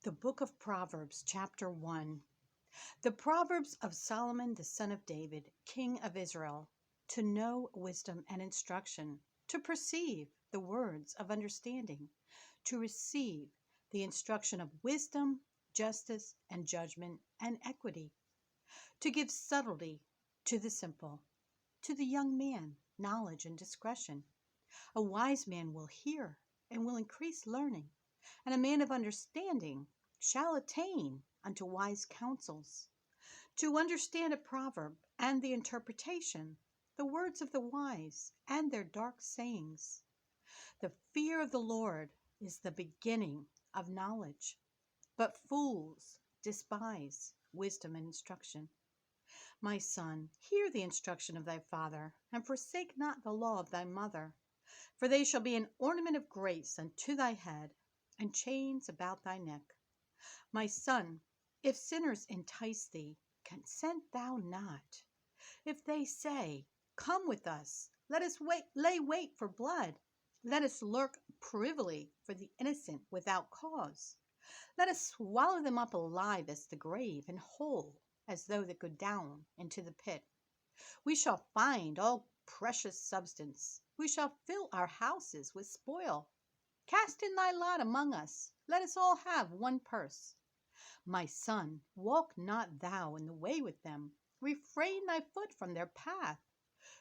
The Book of Proverbs, chapter 1. The Proverbs of Solomon, the son of David, king of Israel, to know wisdom and instruction, to perceive the words of understanding, to receive the instruction of wisdom, justice, and judgment, and equity, to give subtlety to the simple, to the young man knowledge and discretion. A wise man will hear and will increase learning, and a man of understanding shall attain unto wise counsels. To understand a proverb and the interpretation, the words of the wise and their dark sayings. The fear of the Lord is the beginning of knowledge, but fools despise wisdom and instruction. My son, hear the instruction of thy father, and forsake not the law of thy mother. For they shall be an ornament of grace unto thy head, and chains about thy neck. My son, if sinners entice thee, consent thou not. If they say, Come with us, let us lay wait for blood. Let us lurk privily for the innocent without cause. Let us swallow them up alive as the grave, and whole as though they go down into the pit. We shall find all precious substance. We shall fill our houses with spoil. Cast in thy lot among us. Let us all have one purse. My son, walk not thou in the way with them. Refrain thy foot from their path.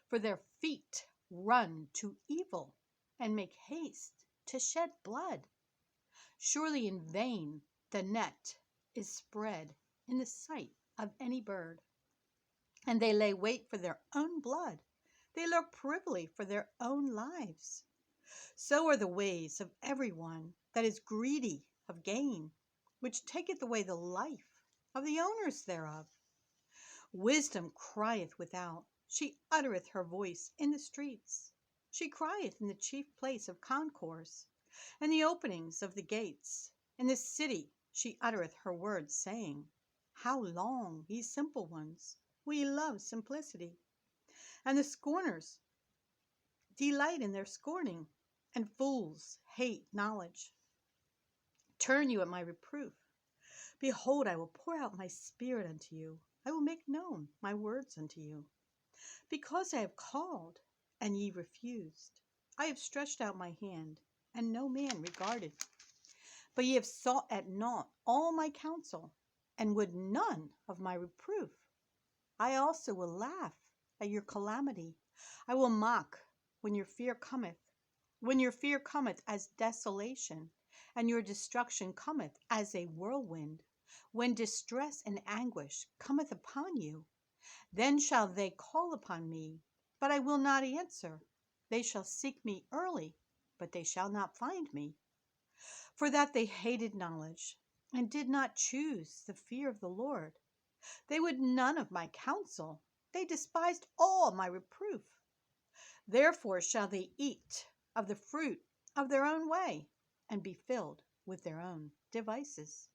For their feet run to evil, and make haste to shed blood. Surely in vain the net is spread in the sight of any bird. And they lay wait for their own blood. They lurk privily for their own lives. So are the ways of every one that is greedy of gain, which taketh away the life of the owners thereof. Wisdom crieth without, she uttereth her voice in the streets. She crieth in the chief place of concourse, and the openings of the gates. In the city she uttereth her words, saying, How long, ye simple ones, will ye love simplicity? And the scorners delight in their scorning, and fools hate knowledge. Turn you at my reproof. Behold, I will pour out my spirit unto you. I will make known my words unto you. Because I have called, and ye refused. I have stretched out my hand, and no man regarded. But ye have sought at naught all my counsel, and would none of my reproof. I also will laugh at your calamity. I will mock when your fear cometh. When your fear cometh as desolation, and your destruction cometh as a whirlwind. When distress and anguish cometh upon you, then shall they call upon me, but I will not answer. They shall seek me early, but they shall not find me. For that they hated knowledge, and did not choose the fear of the Lord. They would none of my counsel. They despised all my reproof. Therefore shall they eat of the fruit of their own way, and be filled with their own devices.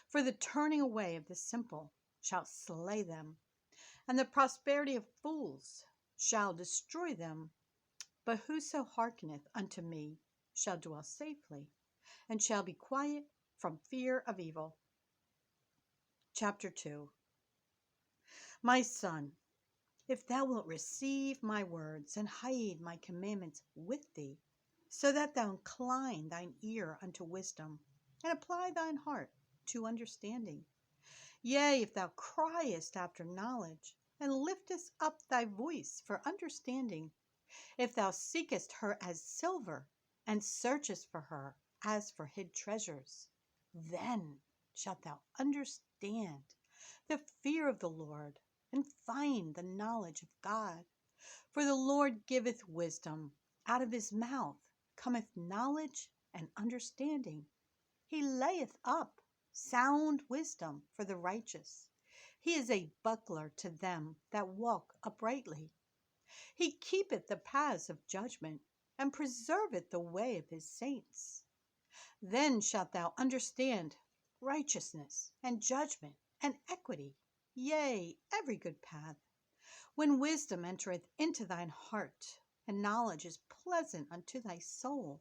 For the turning away of the simple shall slay them, and the prosperity of fools shall destroy them. But whoso hearkeneth unto me shall dwell safely, and shall be quiet from fear of evil. Chapter 2. My son, if thou wilt receive my words, and hide my commandments with thee, so that thou incline thine ear unto wisdom, and apply thine heart to understanding. Yea, if thou criest after knowledge, and liftest up thy voice for understanding, if thou seekest her as silver, and searchest for her as for hid treasures, then shalt thou understand the fear of the Lord, and find the knowledge of God. For the Lord giveth wisdom. Out of his mouth cometh knowledge and understanding. He layeth up sound wisdom for the righteous. He is a buckler to them that walk uprightly. He keepeth the paths of judgment, and preserveth the way of his saints. Then shalt thou understand righteousness, and judgment, and equity, yea, every good path. When wisdom entereth into thine heart, and knowledge is pleasant unto thy soul,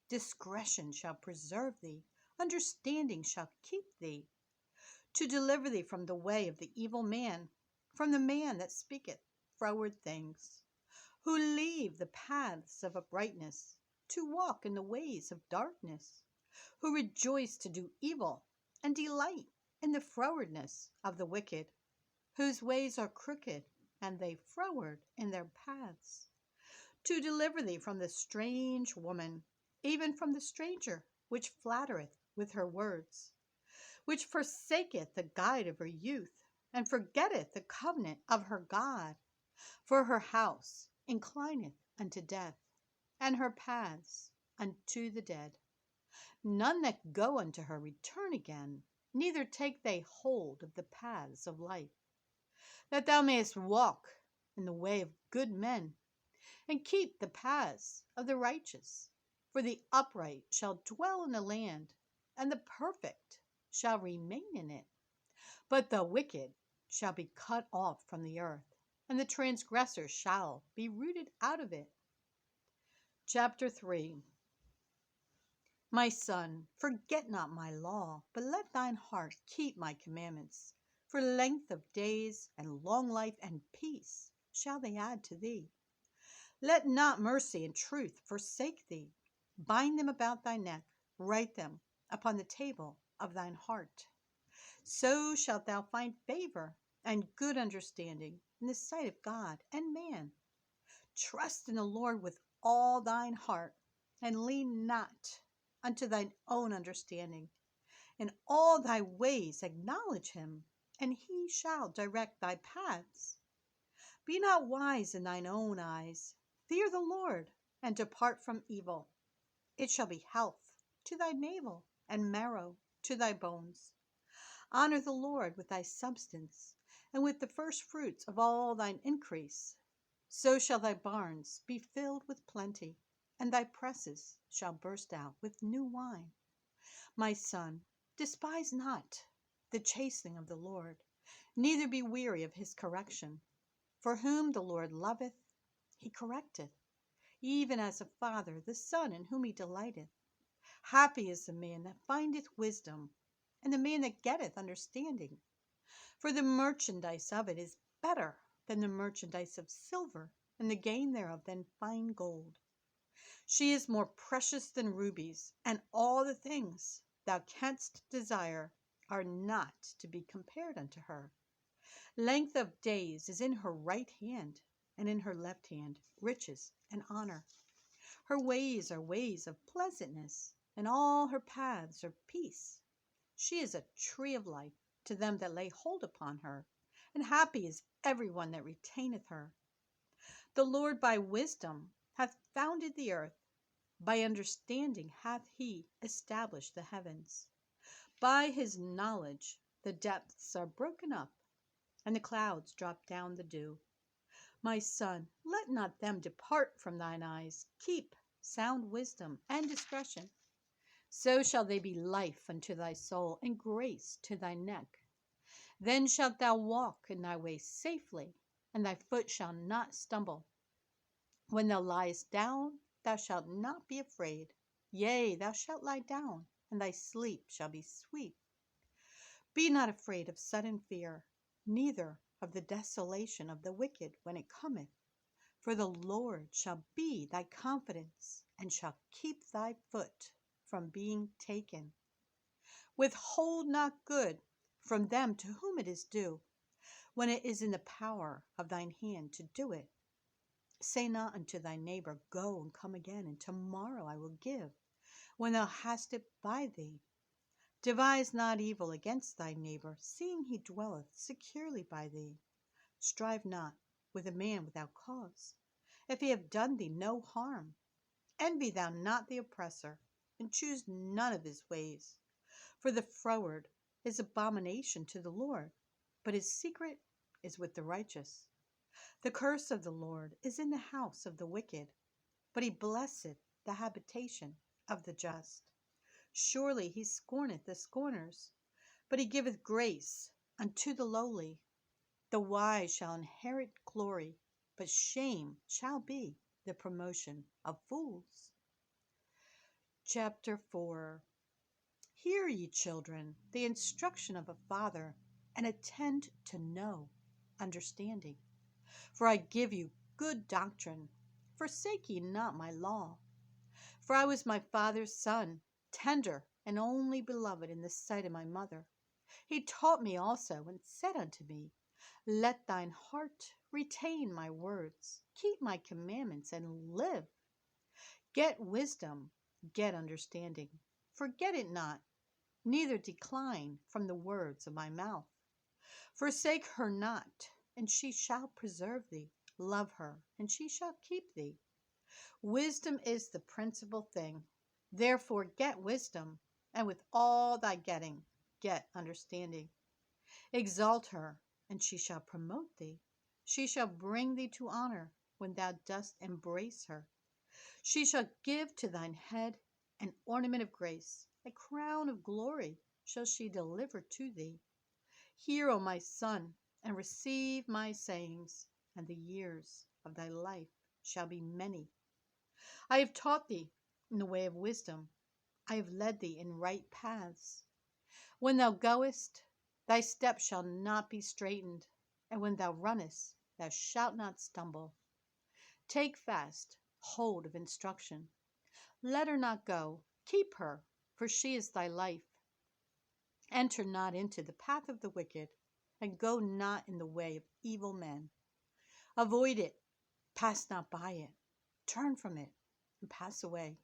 discretion shall preserve thee. understanding shall keep thee, to deliver thee from the way of the evil man, from the man that speaketh froward things, who leave the paths of uprightness, to walk in the ways of darkness, who rejoice to do evil, and delight in the frowardness of the wicked, whose ways are crooked, and they froward in their paths, to deliver thee from the strange woman, even from the stranger, which flattereth with her words, which forsaketh the guide of her youth, and forgetteth the covenant of her God. For her house inclineth unto death, and her paths unto the dead. None that go unto her return again, neither take they hold of the paths of life, that thou mayest walk in the way of good men, and keep the paths of the righteous. For the upright shall dwell in the land, and the perfect shall remain in it. But the wicked shall be cut off from the earth, and the transgressor shall be rooted out of it. Chapter 3. My son, forget not my law, but let thine heart keep my commandments. For length of days and long life and peace shall they add to thee. Let not mercy and truth forsake thee. Bind them about thy neck, write them upon the table of thine heart. So shalt thou find favor and good understanding in the sight of God and man. Trust in the Lord with all thine heart, and lean not unto thine own understanding. In all thy ways acknowledge him, and he shall direct thy paths. Be not wise in thine own eyes. Fear the Lord, and depart from evil. It shall be health to thy navel, and marrow to thy bones. Honor the Lord with thy substance, and with the first fruits of all thine increase. So shall thy barns be filled with plenty, and thy presses shall burst out with new wine. My son, despise not the chastening of the Lord, neither be weary of his correction. For whom the Lord loveth, he correcteth, even as a father the son in whom he delighteth. Happy is the man that findeth wisdom, and the man that getteth understanding. For the merchandise of it is better than the merchandise of silver, and the gain thereof than fine gold. She is more precious than rubies, and all the things thou canst desire are not to be compared unto her. Length of days is in her right hand, and in her left hand riches and honor. Her ways are ways of pleasantness, and all her paths are peace. She is a tree of life to them that lay hold upon her, and happy is every one that retaineth her. The Lord by wisdom hath founded the earth, by understanding hath he established the heavens. By his knowledge the depths are broken up, and the clouds drop down the dew. My son, let not them depart from thine eyes. Keep sound wisdom and discretion. So shall they be life unto thy soul, and grace to thy neck. Then shalt thou walk in thy way safely, and thy foot shall not stumble. When thou liest down, thou shalt not be afraid. Yea, thou shalt lie down, and thy sleep shall be sweet. Be not afraid of sudden fear, neither of the desolation of the wicked when it cometh. For the Lord shall be thy confidence, and shall keep thy foot from being taken. Withhold not good from them to whom it is due, when it is in the power of thine hand to do it. Say not unto thy neighbor, Go and come again, and tomorrow I will give, when thou hast it by thee. Devise not evil against thy neighbor, seeing he dwelleth securely by thee. Strive not with a man without cause, if he have done thee no harm. Envy thou not the oppressor, and choose none of his ways. For the froward is abomination to the Lord, but his secret is with the righteous. The curse of the Lord is in the house of the wicked, but he blesseth the habitation of the just. Surely he scorneth the scorners, but he giveth grace unto the lowly. The wise shall inherit glory, but shame shall be the promotion of fools. Chapter 4. Hear, ye children, the instruction of a father, and attend to know understanding. For I give you good doctrine. Forsake ye not my law. For I was my father's son, tender and only beloved in the sight of my mother. He taught me also, and said unto me, Let thine heart retain my words, keep my commandments, and live. Get wisdom, get understanding. Forget it not, neither decline from the words of my mouth. Forsake her not, and she shall preserve thee. Love her, and she shall keep thee. Wisdom is the principal thing. Therefore get wisdom, and with all thy getting, get understanding. Exalt her, and she shall promote thee. She shall bring thee to honor when thou dost embrace her. She shall give to thine head an ornament of grace, a crown of glory shall she deliver to thee. Hear, O my son, and receive my sayings, and the years of thy life shall be many. I have taught thee in the way of wisdom. I have led thee in right paths. When thou goest, thy steps shall not be straitened, and when thou runnest, thou shalt not stumble. Take fast hold of instruction. Let her not go. Keep her, for she is thy life. Enter not into the path of the wicked, and go not in the way of evil men. Avoid it, pass not by it. Turn from it, and pass away.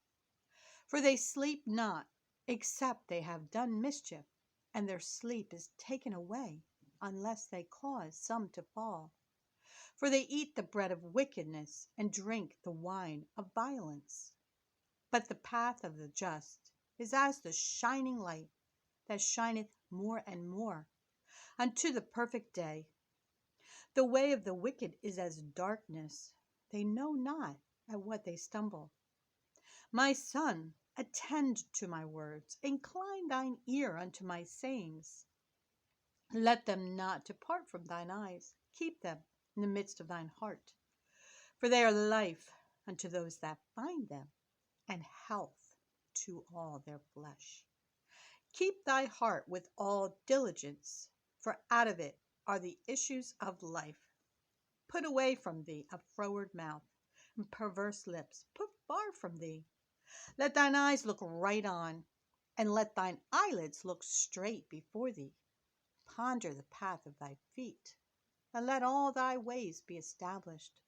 For they sleep not, except they have done mischief, and their sleep is taken away, unless they cause some to fall. For they eat the bread of wickedness, and drink the wine of violence. But the path of the just is as the shining light, that shineth more and more, unto the perfect day. The way of the wicked is as darkness. They know not at what they stumble. My son, attend to my words. Incline thine ear unto my sayings. Let them not depart from thine eyes. Keep them in the midst of thine heart. For they are life unto those that find them, and health to all their flesh. Keep thy heart with all diligence, for out of it are the issues of life. Put away from thee a froward mouth, and perverse lips put far from thee. Let thine eyes look right on, and let thine eyelids look straight before thee. Ponder the path of thy feet, and let all thy ways be established.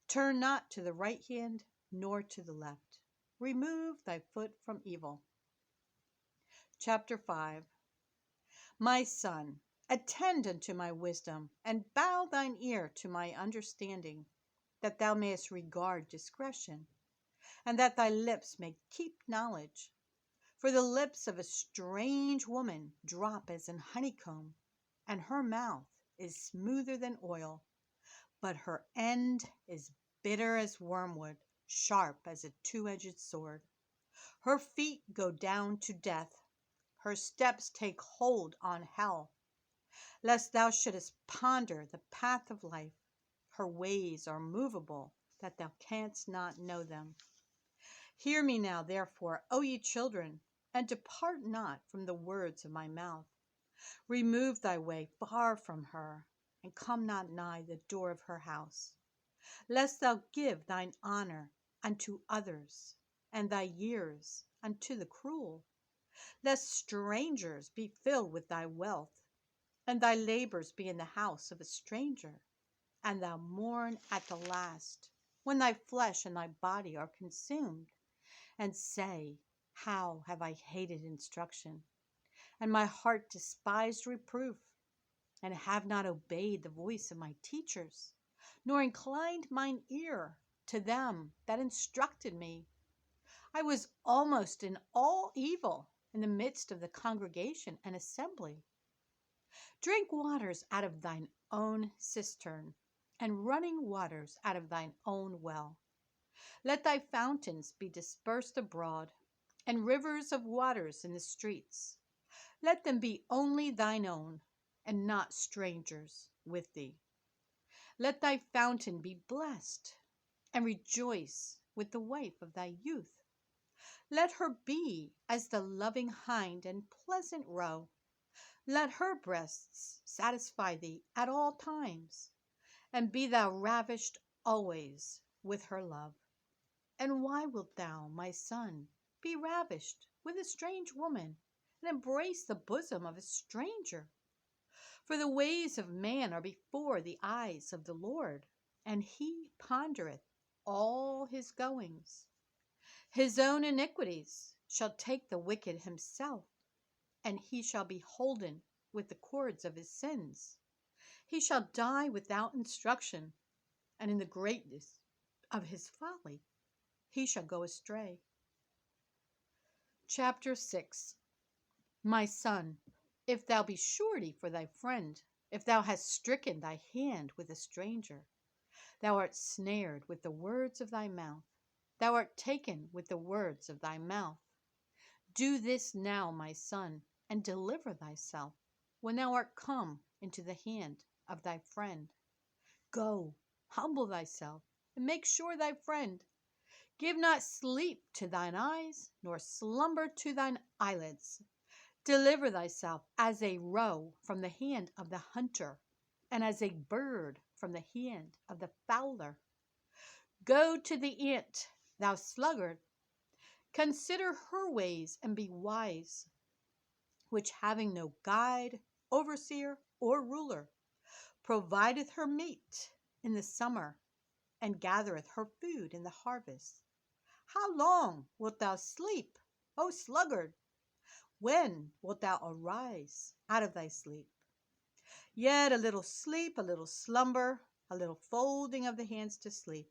Turn not to the right hand, nor to the left. Remove thy foot from evil. Chapter 5. My son, attend unto my wisdom, and bow thine ear to my understanding, that thou mayest regard discretion, and that thy lips may keep knowledge. For the lips of a strange woman drop as an honeycomb, and her mouth is smoother than oil, but her end is bitter as wormwood, sharp as a two-edged sword. Her feet go down to death, her steps take hold on hell. Lest thou shouldest ponder the path of life, her ways are movable, that thou canst not know them. Hear me now, therefore, O ye children, and depart not from the words of my mouth. Remove thy way far from her, and come not nigh the door of her house. Lest thou give thine honor unto others, and thy years unto the cruel. Lest strangers be filled with thy wealth, and thy labors be in the house of a stranger, and thou mourn at the last, when thy flesh and thy body are consumed, and say, How have I hated instruction, and my heart despised reproof, and have not obeyed the voice of my teachers, nor inclined mine ear to them that instructed me. I was almost in all evil in the midst of the congregation and assembly. Drink waters out of thine own cistern, and running waters out of thine own well. Let thy fountains be dispersed abroad, and rivers of waters in the streets. Let them be only thine own, and not strangers with thee. Let thy fountain be blessed, and rejoice with the wife of thy youth. Let her be as the loving hind and pleasant roe. Let her breasts satisfy thee at all times, and be thou ravished always with her love. And why wilt thou, my son, be ravished with a strange woman, and embrace the bosom of a stranger? For the ways of man are before the eyes of the Lord, and he pondereth all his goings. His own iniquities shall take the wicked himself, and he shall be holden with the cords of his sins. He shall die without instruction, and in the greatness of his folly he shall go astray. Chapter 6. My son, if thou be surety for thy friend, if thou hast stricken thy hand with a stranger, thou art snared with the words of thy mouth, thou art taken with the words of thy mouth. Do this now, my son, and deliver thyself, when thou art come into the hand of thy friend. Go, humble thyself, and make sure thy friend. Give not sleep to thine eyes, nor slumber to thine eyelids. Deliver thyself as a roe from the hand of the hunter, and as a bird from the hand of the fowler. Go to the ant, thou sluggard. Consider her ways and be wise, which having no guide, overseer, or ruler, provideth her meat in the summer, and gathereth her food in the harvest. How long wilt thou sleep, O sluggard? When wilt thou arise out of thy sleep? Yet a little sleep, a little slumber, a little folding of the hands to sleep.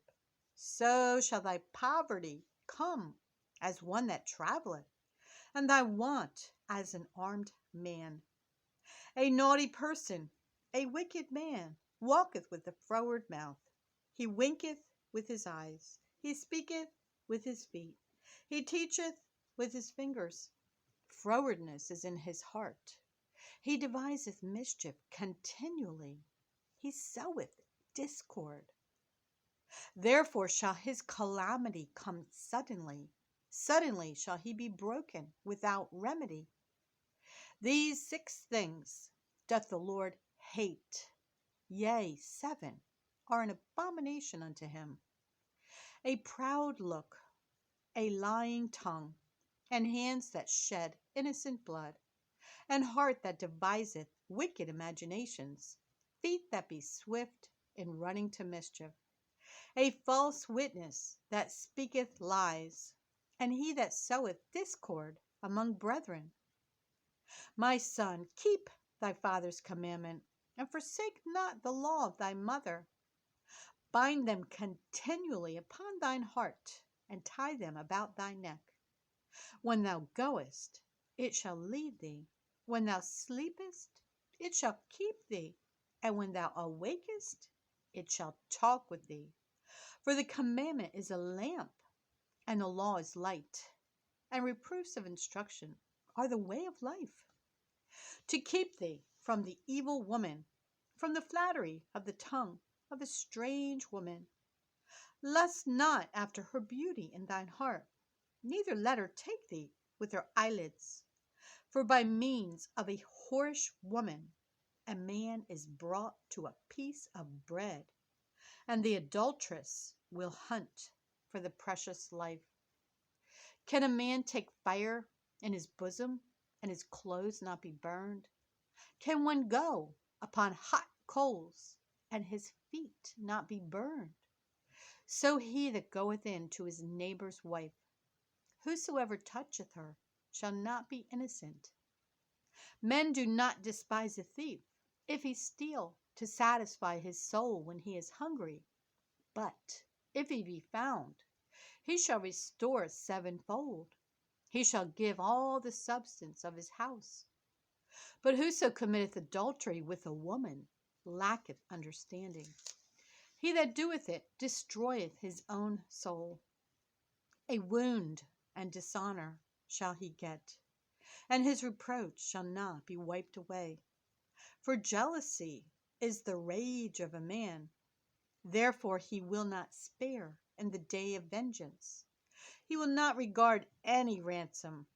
So shall thy poverty come as one that travelleth, and thy want as an armed man. A naughty person, a wicked man, walketh with a froward mouth. He winketh with his eyes, he speaketh with his feet, he teacheth with his fingers. Frowardness is in his heart. He deviseth mischief continually. He soweth discord. Therefore shall his calamity come suddenly. Suddenly shall he be broken without remedy. These 6 things doth the Lord hate. Yea, 7 are an abomination unto him. A proud look, a lying tongue, and hands that shed innocent blood, and heart that deviseth wicked imaginations, feet that be swift in running to mischief, a false witness that speaketh lies, and he that soweth discord among brethren. My son, keep thy father's commandment, and forsake not the law of thy mother. Bind them continually upon thine heart, and tie them about thy neck. When thou goest, it shall lead thee. When thou sleepest, it shall keep thee. And when thou awakest, it shall talk with thee. For the commandment is a lamp, and the law is light, and reproofs of instruction are the way of life. To keep thee from the evil woman, from the flattery of the tongue of a strange woman. Lust not after her beauty in thine heart, neither let her take thee with her eyelids. For by means of a whorish woman a man is brought to a piece of bread, and the adulteress will hunt for the precious life. Can a man take fire in his bosom, and his clothes not be burned? Can one go upon hot coals, and his feet not be burned? So he that goeth in to his neighbor's wife, whosoever toucheth her shall not be innocent. Men do not despise a thief, if he steal to satisfy his soul when he is hungry. But if he be found, he shall restore 7-fold. He shall give all the substance of his house. But whoso committeth adultery with a woman lacketh understanding. He that doeth it destroyeth his own soul. A wound and dishonor shall he get, and his reproach shall not be wiped away. For jealousy is the rage of a man, therefore he will not spare in the day of vengeance. He will not regard any ransom,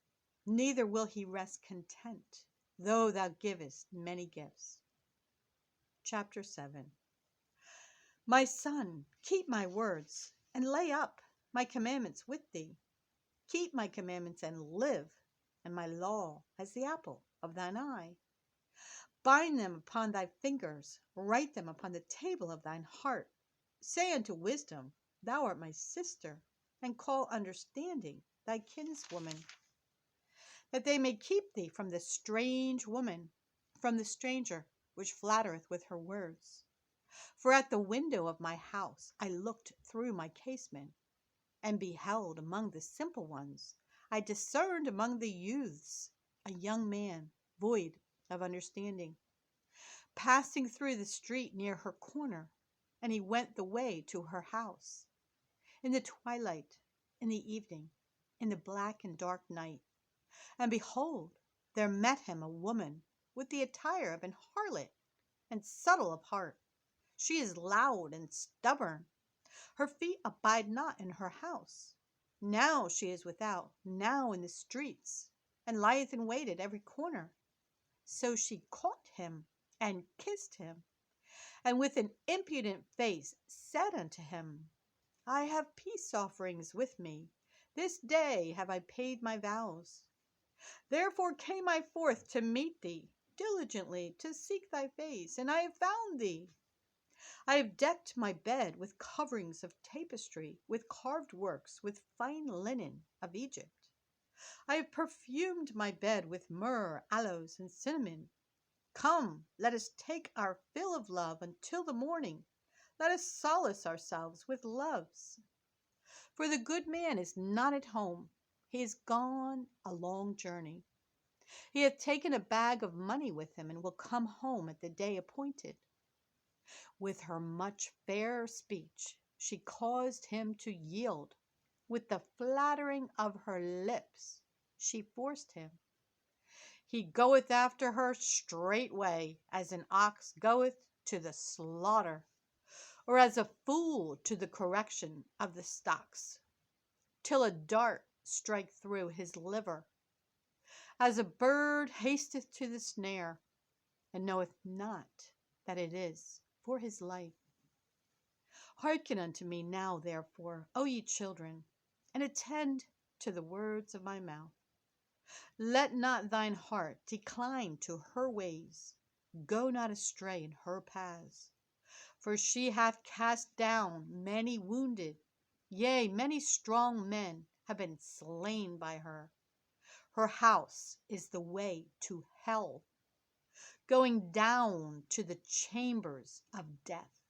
neither will he rest content, though thou givest many gifts. Chapter 7. My son, keep my words, and lay up my commandments with thee. Keep my commandments and live, and my law as the apple of thine eye. Bind them upon thy fingers, write them upon the table of thine heart. Say unto wisdom, thou art my sister, and call understanding thy kinswoman, that they may keep thee from the strange woman, from the stranger which flattereth with her words. For at the window of my house I looked through my casement, and beheld among the simple ones, I discerned among the youths a young man void of understanding, passing through the street near her corner, and he went the way to her house. In the twilight, in the evening, in the black and dark night, and behold, there met him a woman with the attire of an harlot, and subtle of heart. She is loud and stubborn. Her feet abide not in her house. Now she is without, now in the streets, and lieth in wait at every corner. So she caught him and kissed him, and with an impudent face said unto him, I have peace offerings with me. This day have I paid my vows. Therefore came I forth to meet thee, diligently to seek thy face, and I have found thee. I have decked my bed with coverings of tapestry, with carved works, with fine linen of Egypt. I have perfumed my bed with myrrh, aloes, and cinnamon. Come, let us take our fill of love until the morning. Let us solace ourselves with loves. For the good man is not at home. He is gone a long journey. He hath taken a bag of money with him, and will come home at the day appointed. With her much fair speech she caused him to yield. With the flattering of her lips she forced him. He goeth after her straightway, as an ox goeth to the slaughter, or as a fool to the correction of the stocks, till a dart strike through his liver, as a bird hasteth to the snare, and knoweth not that it is for his life. Hearken unto me now, therefore, O ye children, and attend to the words of my mouth. Let not thine heart decline to her ways. Go not astray in her paths. For she hath cast down many wounded, yea, many strong men have been slain by her. Her house is the way to hell, going down to the chambers of death.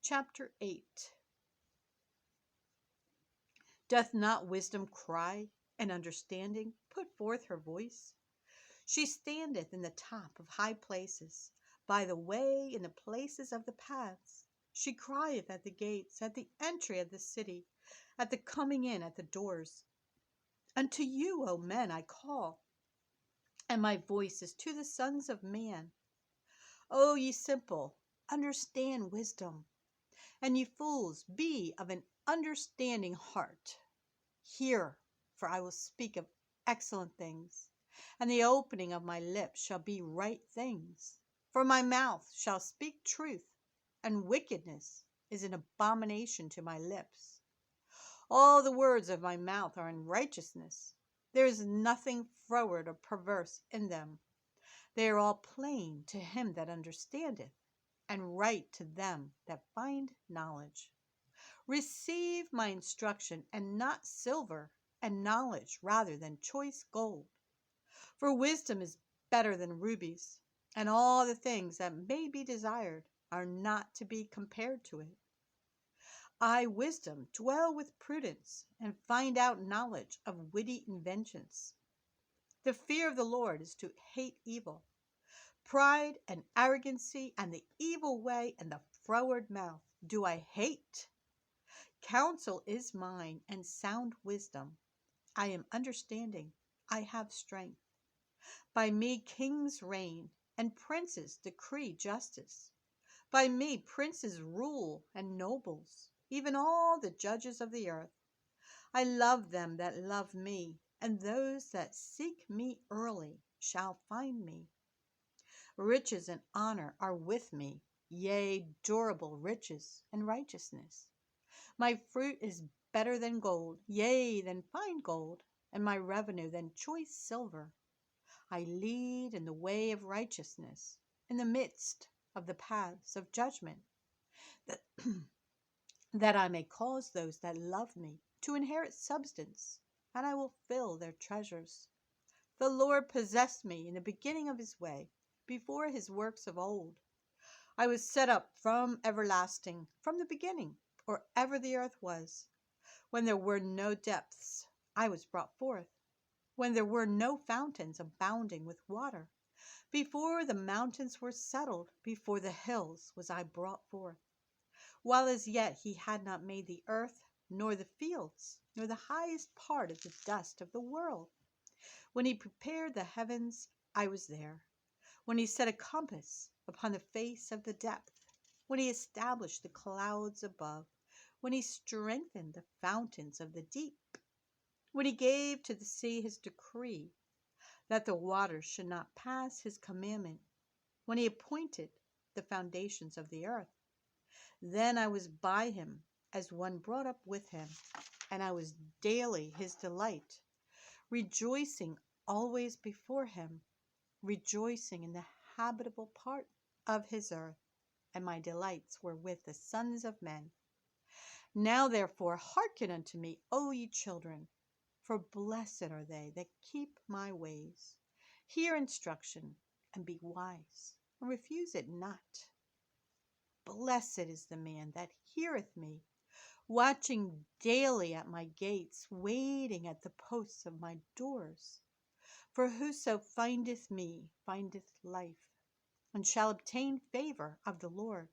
Chapter 8. Doth not wisdom cry, and understanding put forth her voice? She standeth in the top of high places, by the way in the places of the paths. She crieth at the gates, at the entry of the city, at the coming in at the doors. Unto you, O men, I call, and my voice is to the sons of man. O ye simple, understand wisdom, and ye fools, be of an understanding heart. Hear, for I will speak of excellent things, and the opening of my lips shall be right things. For my mouth shall speak truth, and wickedness is an abomination to my lips. All the words of my mouth are in righteousness. There is nothing froward or perverse in them. They are all plain to him that understandeth, and right to them that find knowledge. Receive my instruction, and not silver, and knowledge rather than choice gold. For wisdom is better than rubies, and all the things that may be desired are not to be compared to it. I, wisdom, dwell with prudence, and find out knowledge of witty inventions. The fear of the Lord is to hate evil. Pride and arrogancy and the evil way and the froward mouth do I hate. Counsel is mine, and sound wisdom. I am understanding, I have strength. By me kings reign, and princes decree justice. By me princes rule, and nobles, even all the judges of the earth. I love them that love me, and those that seek me early shall find me. Riches and honor are with me, yea, durable riches and righteousness. My fruit is better than gold, yea, than fine gold, and my revenue than choice silver. I lead in the way of righteousness, in the midst of the paths of judgment, that, that I may cause those that love me to inherit substance, and I will fill their treasures. The Lord possessed me in the beginning of his way, before his works of old. I was set up from everlasting, from the beginning, or ever the earth was. When there were no depths, I was brought forth. When there were no fountains abounding with water. Before the mountains were settled, before the hills was I brought forth. While as yet he had not made the earth, nor the fields, nor the highest part of the dust of the world. When he prepared the heavens, I was there. When he set a compass upon the face of the depth. When he established the clouds above. When he strengthened the fountains of the deep. When he gave to the sea his decree, that the waters should not pass his commandment. When he appointed the foundations of the earth. Then I was by him as one brought up with him, and I was daily his delight, rejoicing always before him, rejoicing in the habitable part of his earth, and my delights were with the sons of men. Now therefore hearken unto me, O ye children, for blessed are they that keep my ways. Hear instruction, and be wise, and refuse it not. Blessed is the man that heareth me, watching daily at my gates, waiting at the posts of my doors. For whoso findeth me findeth life, and shall obtain favor of the Lord.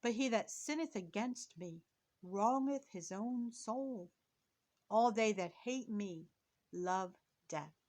But he that sinneth against me wrongeth his own soul. All they that hate me love death.